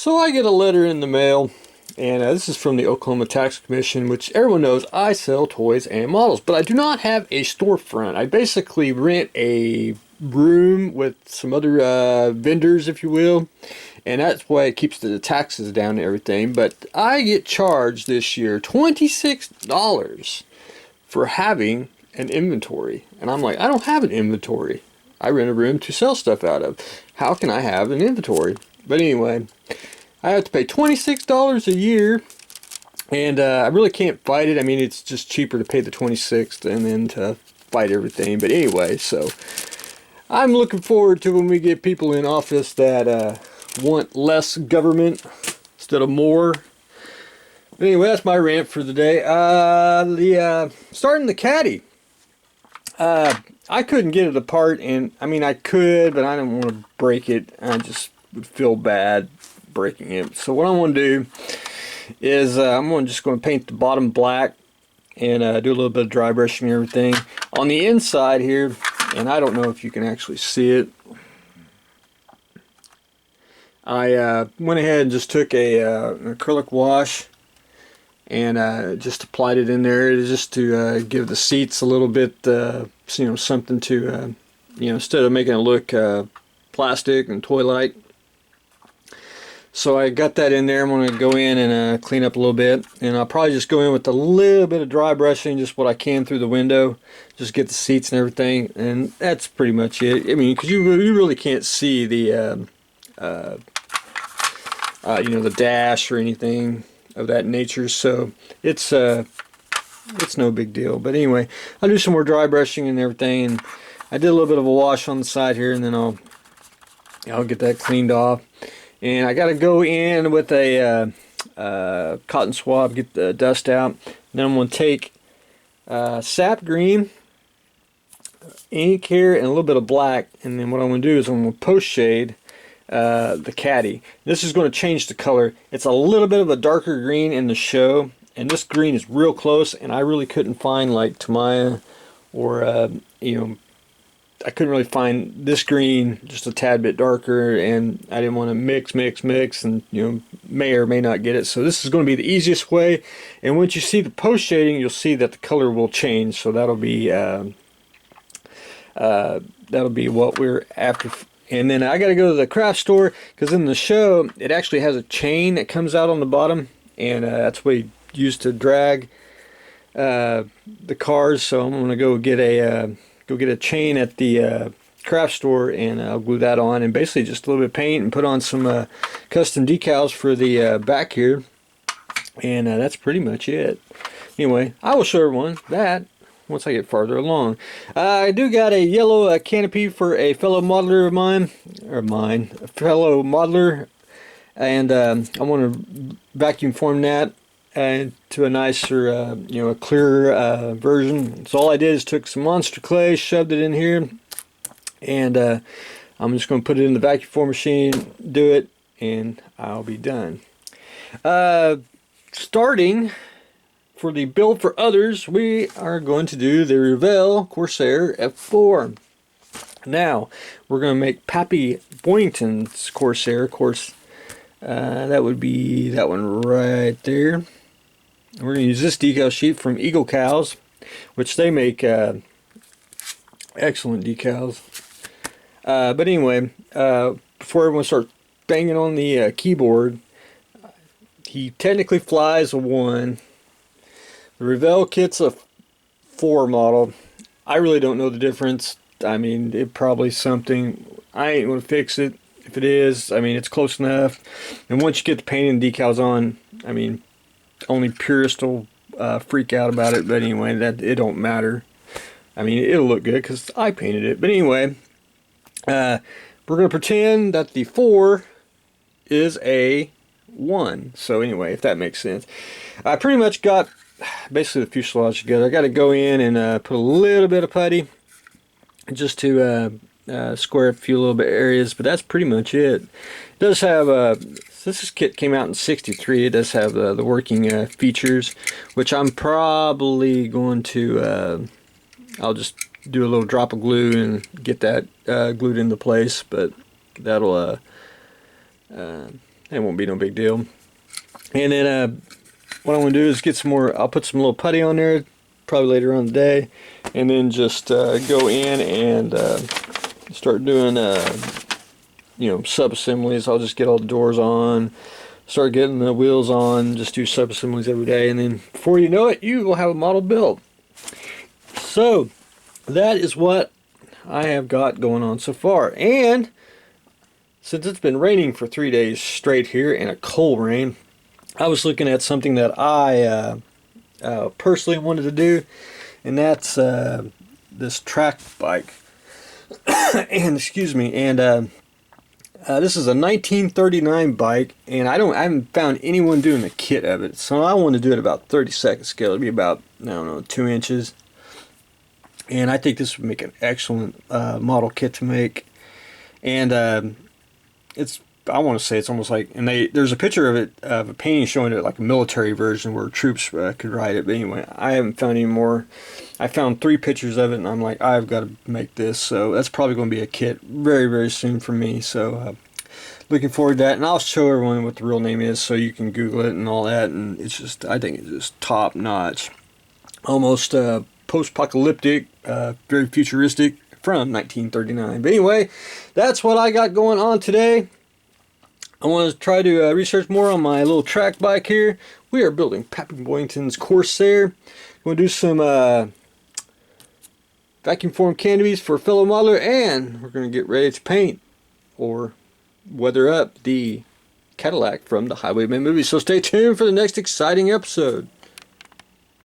So I get a letter in the mail, and this is from the Oklahoma Tax Commission, which everyone knows I sell toys and models, but I do not have a storefront. I basically rent a room with some other vendors, if you will, and that's why it keeps the taxes down and everything. But I get charged this year $26 for having an inventory, and I'm like, I don't have an inventory. I rent a room to sell stuff out of. How can I have an inventory? But anyway, I have to pay $26 a year, and I really can't fight it. I mean, it's just cheaper to pay the 26th and then to fight everything. But anyway, so I'm looking forward to when we get people in office that want less government instead of more. But anyway, that's my rant for the day. Starting the Caddy. I couldn't get it apart, and I mean I could, but I didn't want to break it. I just would feel bad breaking it. So what I want to do is I'm just going to paint the bottom black and do a little bit of dry brushing and everything on the inside here. And I don't know if you can actually see it. I went ahead and just took an acrylic wash and just applied it in there just to give the seats a little bit, something to, instead of making it look plastic and toy-like. So I got that in there. I'm going to go in and clean up a little bit, and I'll probably just go in with a little bit of dry brushing, just what I can through the window, just get the seats and everything, and that's pretty much it. I mean, because you really can't see the the dash or anything of that nature, so it's no big deal. But anyway, I'll do some more dry brushing and everything, and I did a little bit of a wash on the side here, and then I'll get that cleaned off. And I got to go in with a cotton swab, get the dust out. Then I'm going to take sap green, ink here, and a little bit of black. And then what I'm going to do is I'm going to post shade the Caddy. This is going to change the color. It's a little bit of a darker green in the show, and this green is real close. And I really couldn't find like Tamaya or I couldn't really find this green just a tad bit darker, and I didn't want to mix and may or may not get it. So this is going to be the easiest way, and once you see the post shading, you'll see that the color will change. So that'll be what we're after. And then I got to go to the craft store, because in the show it actually has a chain that comes out on the bottom, and that's what you use to drag the cars. So I'm going to go get a chain at the craft store, and I'll glue that on, and basically just a little bit of paint and put on some custom decals for the back here, and that's pretty much it. Anyway, I will show everyone that once I get farther along. I do got a yellow canopy for a fellow modeler of mine, a fellow modeler, and I want to vacuum form that to a nicer, a clearer version. So all I did is took some monster clay, shoved it in here, and I'm just going to put it in the vacuum form machine, do it, and I'll be done. Starting for the build for others, we are going to do the Revell Corsair F4. Now, we're going to make Pappy Boynton's Corsair. Of course, that would be that one right there. We're going to use this decal sheet from Eagle Cows, which they make excellent decals. But anyway, before everyone starts banging on the keyboard, he technically flies a 1. The Revell kit's a 4 model. I really don't know the difference. I mean, it probably something. I ain't going to fix it. If it is, I mean, it's close enough. And once you get the paint and decals on, I mean, only purists will freak out about it. But anyway, that it don't matter. I mean, it'll look good because I painted it. But anyway, we're going to pretend that the 4 is a 1. So anyway, if that makes sense. I pretty much got basically the fuselage together. I got to go in and put a little bit of putty just to square up a few little bit areas, but that's pretty much it. It does have this kit came out in '63. It does have the working features, which I'm probably going to I'll just do a little drop of glue and get that glued into place. But that'll It won't be no big deal. And then what I'm going to do is get some more, I'll put some little putty on there, probably later on in the day, and then just go in and start doing, you know, sub-assemblies. I'll just get all the doors on, start getting the wheels on, just do sub-assemblies every day, and then before you know it, you will have a model built. So, that is what I have got going on so far. And since it's been raining for 3 days straight here, and a cold rain, I was looking at something that I personally wanted to do, and that's this track bike. And excuse me, and this is a 1939 bike, and I haven't found anyone doing a kit of it, so I want to do it about 32nd scale. It'd be about, I don't know, 2 inches, and I think this would make an excellent model kit to make. And it's, I want to say it's almost like, and there's a picture of it, of a painting showing it like a military version where troops could ride it. But anyway, I haven't found any more. I found 3 pictures of it, and I'm like, I've got to make this. So that's probably going to be a kit very, very soon for me. So looking forward to that, and I'll show everyone what the real name is so you can Google it and all that. And it's just, I think it's just top notch, almost post-apocalyptic, very futuristic from 1939. But anyway, that's what I got going on today. I want to try to research more on my little track bike here. We are building Pappy Boyington's Corsair. We'll do some vacuum form canopies for a fellow modeler, and we're going to get ready to paint or weather up the Cadillac from the Highwaymen movie. So stay tuned for the next exciting episode.